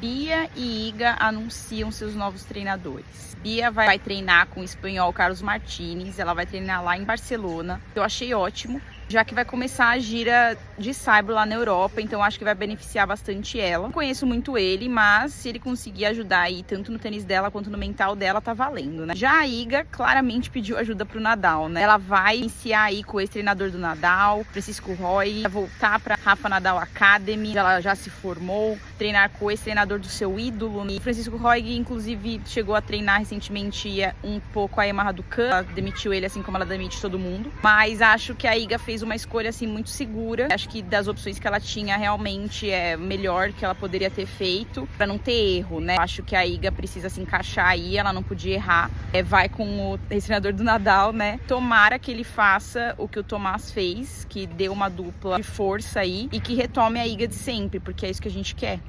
Bia e Iga anunciam seus novos treinadores. Bia vai treinar com o espanhol Carlos Martínez, ela vai treinar lá em Barcelona. Eu achei ótimo, já que vai começar a gira de saibro lá na Europa, então acho que vai beneficiar bastante ela. Não conheço muito ele, mas se ele conseguir ajudar aí, tanto no tênis dela quanto no mental dela, tá valendo, né? Já a Iga claramente pediu ajuda pro Nadal, né? Ela vai iniciar aí com o ex-treinador do Nadal, Francisco Roy, vai voltar pra Rafa Nadal Academy, ela já se formou, treinar com o ex-treinador do seu ídolo. E Francisco Roy, inclusive, chegou a treinar recentemente um pouco a Emma Raducanu, ela demitiu ele assim como ela demite todo mundo, mas acho que a Iga fez uma escolha assim muito segura. Acho que das opções que ela tinha, realmente é melhor que ela poderia ter feito para não ter erro, né? Acho que a Iga precisa se encaixar aí, ela não podia errar. Vai com o treinador do Nadal, né? Tomara que ele faça o que o Tomás fez, que deu uma dupla de força aí e que retome a Iga de sempre, porque é isso que a gente quer.